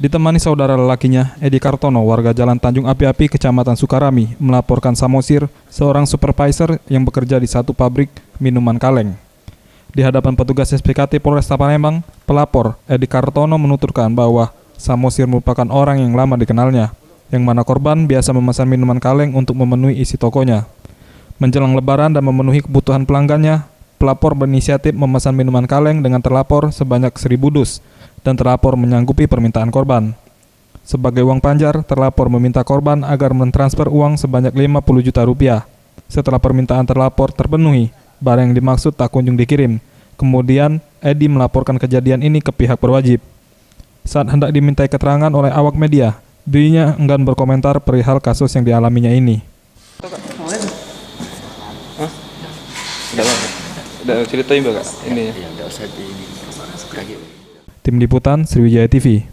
Ditemani saudara lelakinya, Edi Kartono, warga Jalan Tanjung Api-Api, Kecamatan Sukarami, melaporkan Samosir, seorang supervisor yang bekerja di satu pabrik minuman kaleng. Di hadapan petugas SPKT Polresta Palembang, pelapor Edi Kartono menuturkan bahwa Samosir merupakan orang yang lama dikenalnya, yang mana korban biasa memesan minuman kaleng untuk memenuhi isi tokonya. Menjelang Lebaran dan memenuhi kebutuhan pelanggannya, pelapor berinisiatif memesan minuman kaleng dengan terlapor sebanyak 1.000 dus, dan terlapor menyanggupi permintaan korban. Sebagai uang panjar, terlapor meminta korban agar mentransfer uang sebanyak 50 juta rupiah. Setelah permintaan terlapor terpenuhi, barang yang dimaksud tak kunjung dikirim. Kemudian, Edi melaporkan kejadian ini ke pihak berwajib. Saat hendak dimintai keterangan oleh awak media, dirinya enggan berkomentar perihal kasus yang dialaminya ini. Udah ceritain Mbak ini ya? Enggak usah di Tim Liputan Sriwijaya TV.